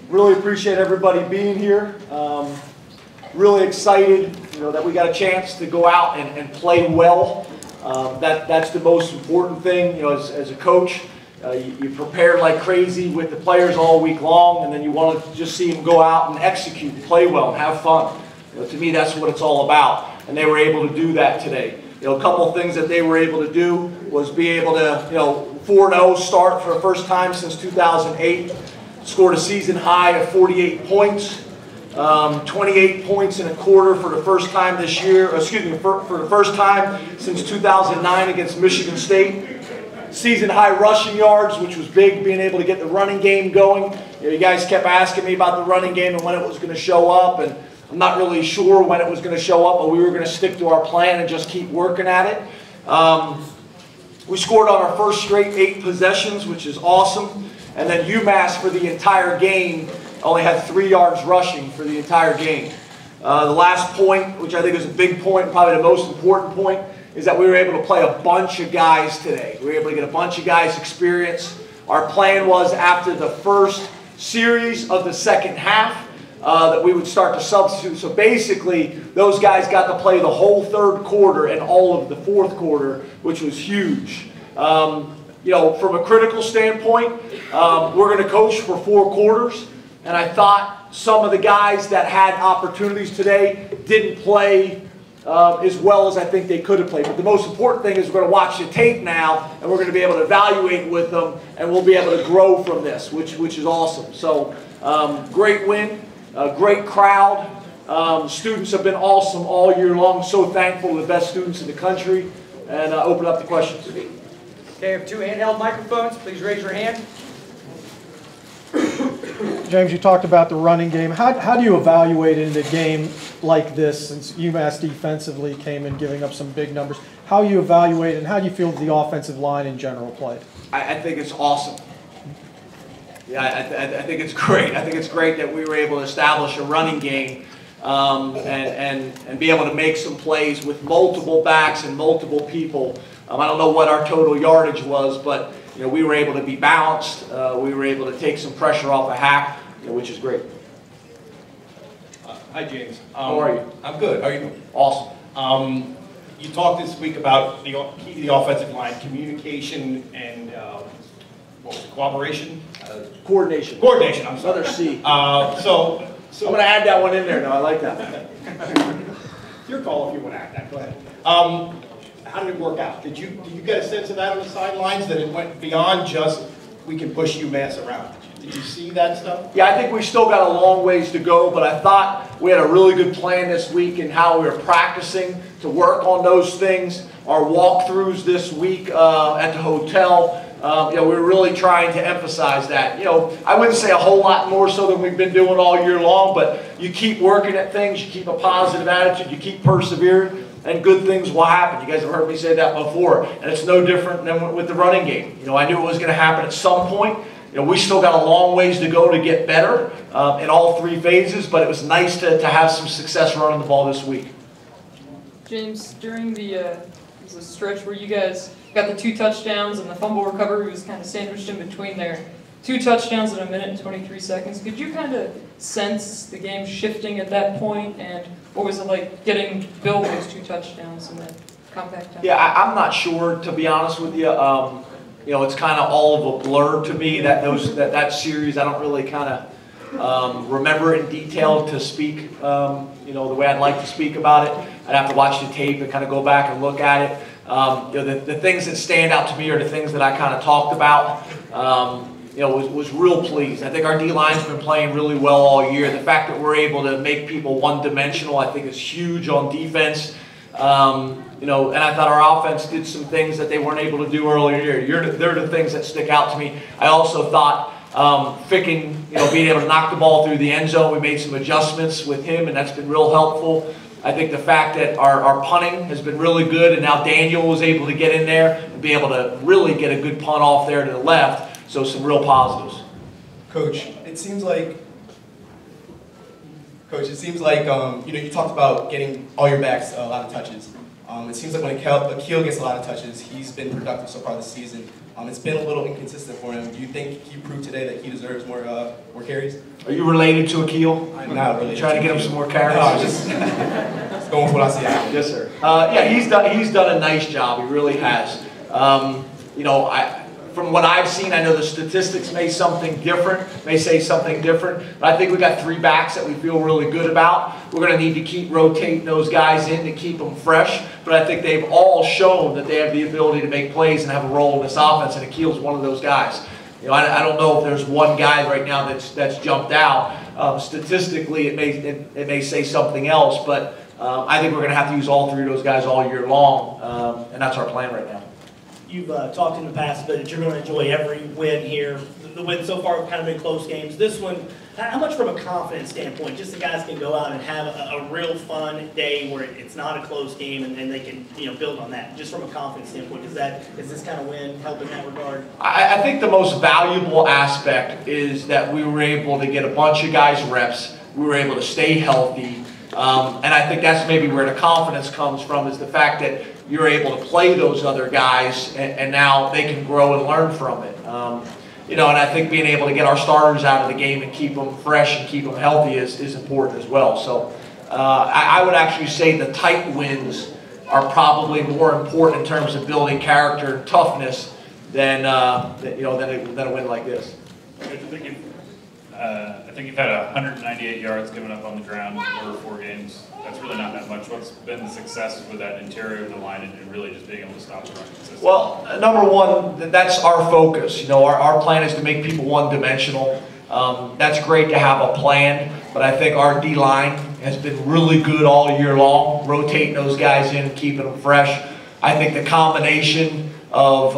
Really appreciate everybody being here. Really excited, that we got a chance to go out and play well. That's the most important thing, as a coach. You prepare like crazy with the players all week long, and then you want to just see them go out and execute, play well, and have fun. To me, that's what it's all about, and they were able to do that today. A couple of things that they were able to do was be able to, 4-0 start for the first time since 2008. Scored a season high of 48 points. 28 points in a quarter for the first time this year, for the first time since 2009 against Michigan State. Season high rushing yards, which was big, being able to get the running game going. You guys kept asking me about the running game and when it was going to show up, and I'm not really sure when it was going to show up, but we were going to stick to our plan and just keep working at it. We scored on our first straight 8 possessions, which is awesome. And then UMass for the entire game only had 3 yards rushing for the entire game. The last point, which I think is a big point, probably the most important point, is that we were able to play a bunch of guys today. We were able to get a bunch of guys experience. Our plan was after the first series of the second half that we would start to substitute. So basically, those guys got to play the whole third quarter and all of the fourth quarter, which was huge. From a critical standpoint, we're going to coach for 4 quarters. And I thought some of the guys that had opportunities today didn't play as well as I think they could have played. But the most important thing is we're going to watch the tape now, and we're going to be able to evaluate with them, and we'll be able to grow from this, which is awesome. So great win, great crowd. Students have been awesome all year long. So thankful to the best students in the country. And open up the questions. Okay, I have 2 handheld microphones. Please raise your hand. James, you talked about the running game. How do you evaluate in a game like this, since UMass defensively came in giving up some big numbers? How you evaluate and how do you feel the offensive line in general played? I think it's awesome. Yeah, I think it's great. I think it's great that we were able to establish a running game and be able to make some plays with multiple backs and multiple people. I don't know what our total yardage was, but we were able to be balanced. We were able to take some pressure off a hack, which is great. Hi, James. How are you? I'm good. How are you doing? Awesome. You talked this week about the key to the offensive line, communication and what was it, cooperation? Coordination. Coordination, I'm sorry. Another C. So I'm going to add that one in there now. I like that. It's your call if you want to add that. Go ahead. How did it work out? Did you get a sense of that on the sidelines, that it went beyond just we can push UMass around? Did you see that stuff? Yeah, I think we still got a long ways to go, but I thought we had a really good plan this week in how we were practicing to work on those things. Our walkthroughs this week at the hotel, we were really trying to emphasize that. I wouldn't say a whole lot more so than we've been doing all year long, but you keep working at things, you keep a positive attitude, you keep persevering, and good things will happen. You guys have heard me say that before, and it's no different than with the running game. I knew it was going to happen at some point. We still got a long ways to go to get better in all 3 phases, but it was nice to have some success running the ball this week. James, during the stretch where you guys got the 2 touchdowns and the fumble recovery was kind of sandwiched in between there, 2 touchdowns in 1 minute and 23 seconds. Could you kind of sense the game shifting at that point, and what was it like getting Bill those 2 touchdowns in that compact time? Yeah, I'm not sure, to be honest with you. It's kind of all of a blur to me, that series. I don't really kind of remember it in detail to speak, the way I'd like to speak about it. I'd have to watch the tape and kind of go back and look at it. The things that stand out to me are the things that I kind of talked about. Was real pleased. I think our D-line's been playing really well all year. The fact that we're able to make people one-dimensional, I think, is huge on defense. And I thought our offense did some things that they weren't able to do earlier. They're the things that stick out to me. I also thought Ficken, being able to knock the ball through the end zone, we made some adjustments with him, and that's been real helpful. I think the fact that our punting has been really good, and now Daniel was able to get in there and be able to really get a good punt off there to the left. So some real positives. Coach, it seems like you talked about getting all your backs a lot of touches. It seems like when Akil gets a lot of touches, he's been productive so far this season. It's been a little inconsistent for him. Do you think he proved today that he deserves more carries? Are you related to Akil? I'm not really. Trying to get him some more carries? No, just going with what I see out. Yes, sir. Yeah, he's done a nice job. He really has. You know, from what I've seen, I know the statistics may say something different, but I think we got 3 backs that we feel really good about. We're going to need to keep rotating those guys in to keep them fresh, but I think they've all shown that they have the ability to make plays and have a role in this offense, and Akil's one of those guys. You know, I don't know if there's one guy right now that's jumped out. Statistically, it may say something else, but I think we're going to have to use all 3 of those guys all year long, and that's our plan right now. You've talked in the past that you're going to enjoy every win here. The wins so far have kind of been close games. This one, how much from a confidence standpoint, just the guys can go out and have a real fun day where it's not a close game and they can build on that. Just from a confidence standpoint, is this kind of win help in that regard? I think the most valuable aspect is that we were able to get a bunch of guys reps. We were able to stay healthy. And I think that's maybe where the confidence comes from, is the fact that you're able to play those other guys, and now they can grow and learn from it. You know, and I think being able to get our starters out of the game and keep them fresh and keep them healthy is important as well. So I would actually say the tight wins are probably more important in terms of building character and toughness than a win like this. I think you've had 198 yards given up on the ground over 4 games. That's really not that much. What's been the success with that interior of the line and really just being able to stop the run consistently? Well, number one, that's our focus. You know, our plan is to make people one-dimensional. That's great to have a plan, but I think our D-line has been really good all year long, rotating those guys in, keeping them fresh. I think the combination of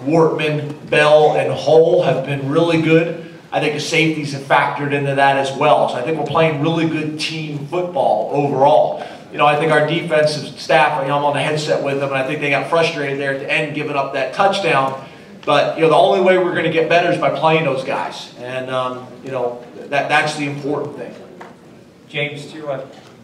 Wortman, Bell, and Hull have been really good. I think the safeties have factored into that as well. So I think we're playing really good team football overall. You know, I think our defensive staff, I'm on the headset with them, and I think they got frustrated there at the end giving up that touchdown. But, the only way we're going to get better is by playing those guys. And, that's the important thing. James,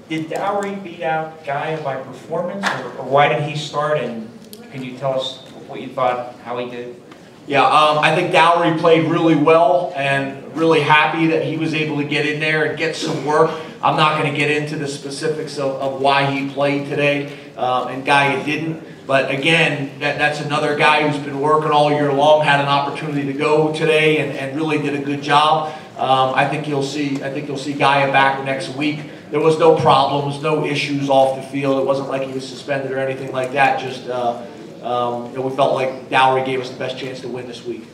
did Dowry beat out Guy by performance, or why did he start? And can you tell us what you thought, how he did? Yeah, I think Dowry played really well, and really happy that he was able to get in there and get some work. I'm not going to get into the specifics of why he played today, and Guy didn't. But again, that's another guy who's been working all year long, had an opportunity to go today, and really did a good job. I think you'll see Guy back next week. There was no problems, no issues off the field. It wasn't like he was suspended or anything like that. Just we felt like Dowry gave us the best chance to win this week.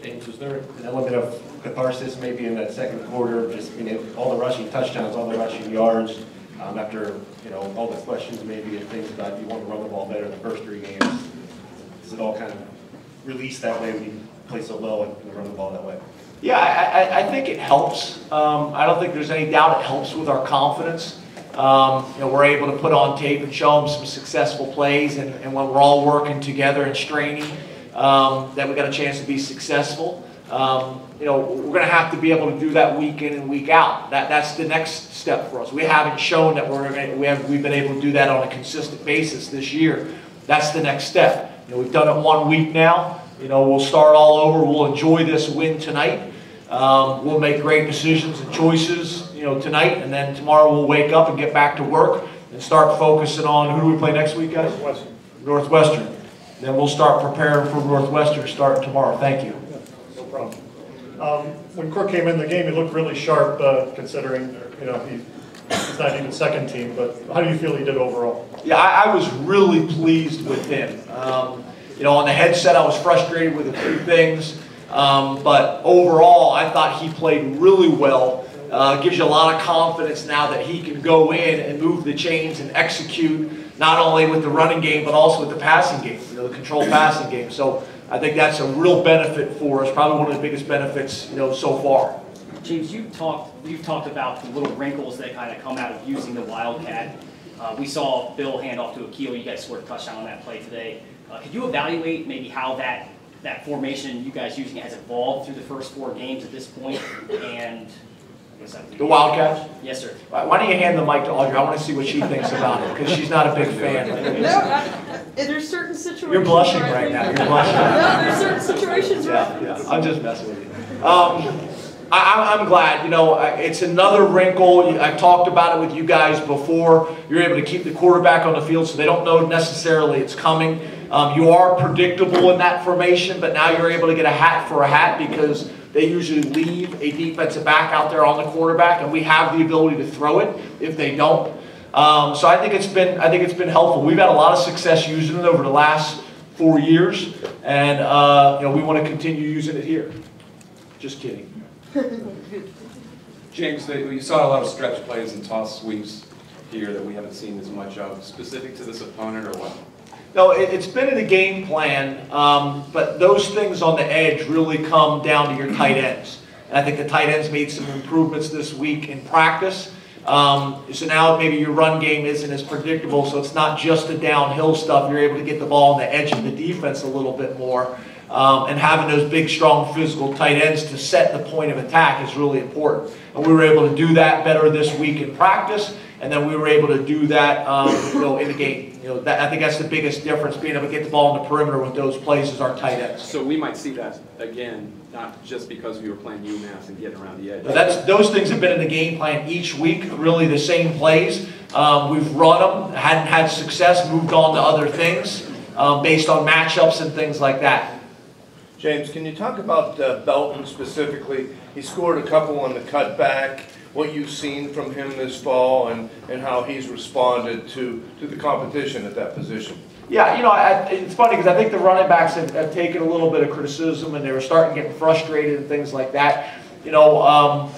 James, was there an element of catharsis maybe in that second quarter, just all the rushing touchdowns, all the rushing yards, after all the questions maybe and things about you want to run the ball better in the first 3 games? Does it all kind of release that way when you play so well and run the ball that way? Yeah, I think it helps. I don't think there's any doubt it helps with our confidence. We're able to put on tape and show them some successful plays, and when we're all working together and straining, that we got a chance to be successful. We're going to have to be able to do that week in and week out. That's the next step for us. We haven't shown that we've been able to do that on a consistent basis this year. That's the next step. We've done it 1 week now. We'll start all over. We'll enjoy this win tonight. We'll make great decisions and choices, tonight, and then tomorrow we'll wake up and get back to work and start focusing on who do we play next week, guys? Northwestern. Then we'll start preparing for Northwestern starting tomorrow. Thank you. No problem. When Crook came in the game, he looked really sharp, considering he's not even second team. But how do you feel he did overall? Yeah, I was really pleased with him. On the headset, I was frustrated with a few things. But overall, I thought he played really well. Gives you a lot of confidence now that he can go in and move the chains and execute not only with the running game but also with the passing game, the controlled passing game. So I think that's a real benefit for us, probably one of the biggest benefits so far. James, you've talked about the little wrinkles that kind of come out of using the Wildcat. We saw Bill hand off to Akil. You guys scored a touchdown on that play today. Could you evaluate maybe how that formation you guys using it has evolved through the first 4 games at this point, and Yes, sir. The Wildcats? Yes, sir. Why don't you hand the mic to Audrey? I want to see what she thinks about it, because she's not a big fan. There's certain situations. You're blushing where I right think- now. You're blushing. No, there's certain situations where. Yeah. I'm just messing with you. I'm glad, it's another wrinkle. I've talked about it with you guys before. You're able to keep the quarterback on the field so they don't know necessarily it's coming. You are predictable in that formation, but now you're able to get a hat for a hat because they usually leave a defensive back out there on the quarterback, and we have the ability to throw it if they don't. So I think it's been helpful. We've had a lot of success using it over the last 4 years, and we want to continue using it here. Just kidding. James, you saw a lot of stretch plays and toss sweeps here that we haven't seen as much of. Specific to this opponent or what? No, it's been in the game plan, but those things on the edge really come down to your tight ends. And I think the tight ends made some improvements this week in practice. So now maybe your run game isn't as predictable, so it's not just the downhill stuff. You're able to get the ball on the edge of the defense a little bit more. And having those big, strong, physical tight ends to set the point of attack is really important. And we were able to do that better this week in practice, and then we were able to do that in the game. I think that's the biggest difference, being able to get the ball on the perimeter with those plays as our tight ends. So we might see that again, not just because we were playing UMass and getting around the edge. Those things have been in the game plan each week, really the same plays. We've run them, hadn't had success, moved on to other things based on matchups and things like that. James, can you talk about Belton specifically? He scored a couple on the cutback, what you've seen from him this fall, and how he's responded to the competition at that position. Yeah, it's funny because I think the running backs have taken a little bit of criticism, and they were starting to get frustrated and things like that. It all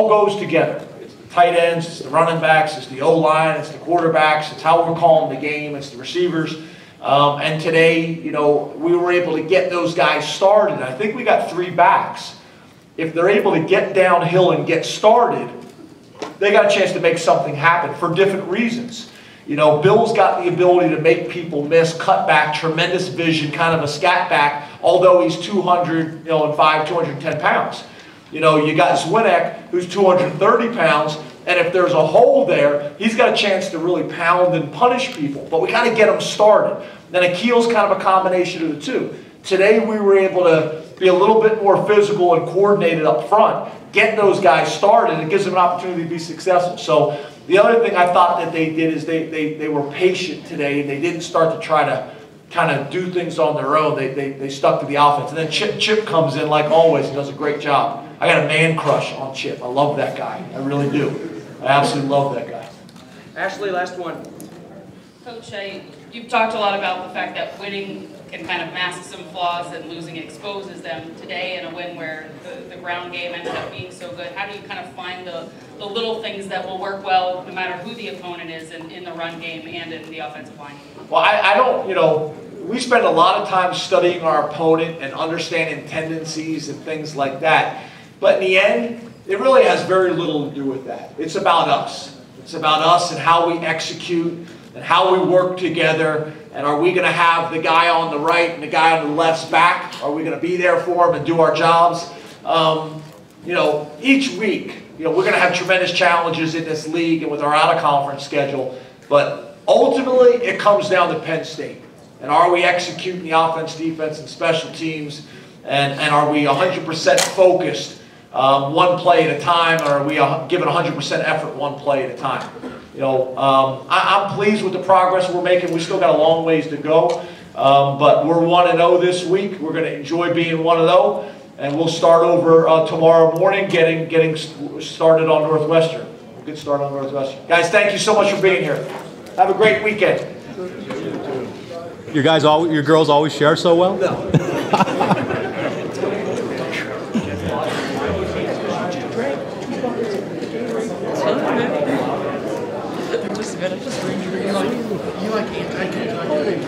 goes together. It's the tight ends, it's the running backs, it's the O-line, it's the quarterbacks, it's how we're calling the game, it's the receivers. And today, we were able to get those guys started. I think we got 3 backs. If they're able to get downhill and get started, they got a chance to make something happen for different reasons. Bill's got the ability to make people miss, cut back, tremendous vision, kind of a scat back, although he's 205, 210 pounds. You got Zwinek, who's 230 pounds, and if there's a hole there, he's got a chance to really pound and punish people. But we got to get him started. Then Akil's kind of a combination of the two. Today we were able to be a little bit more physical and coordinated up front, get those guys started, and it gives them an opportunity to be successful. So the other thing I thought that they did is they were patient today, and they didn't start to try to kind of do things on their own. They stuck to the offense. And then Chip comes in like always and does a great job. I got a man crush on Chip. I love that guy. I really do. I absolutely love that guy. Ashley, last one. Coach, you've talked a lot about the fact that winning can kind of mask some flaws and losing exposes them. Today in a win where the ground game ended up being so good, how do you kind of find the little things that will work well no matter who the opponent is in the run game and in the offensive line? Well, I don't, we spend a lot of time studying our opponent and understanding tendencies and things like that. But in the end, it really has very little to do with that. It's about us. It's about us and how we execute and how we work together. And are we going to have the guy on the right and the guy on the left's back? Are we going to be there for him and do our jobs? Each week, we're going to have tremendous challenges in this league and with our out-of-conference schedule. But ultimately, it comes down to Penn State. And are we executing the offense, defense, and special teams? And are we 100% focused one play at a time, or are we giving 100% effort one play at a time? I'm pleased with the progress we're making. We still got a long ways to go, but we're 1-0 this week. We're going to enjoy being 1-0, and we'll start over tomorrow morning, getting started on Northwestern. We'll get started on Northwestern. Guys, thank you so much for being here. Have a great weekend. Your girls always share so well? No. You like anti-contact,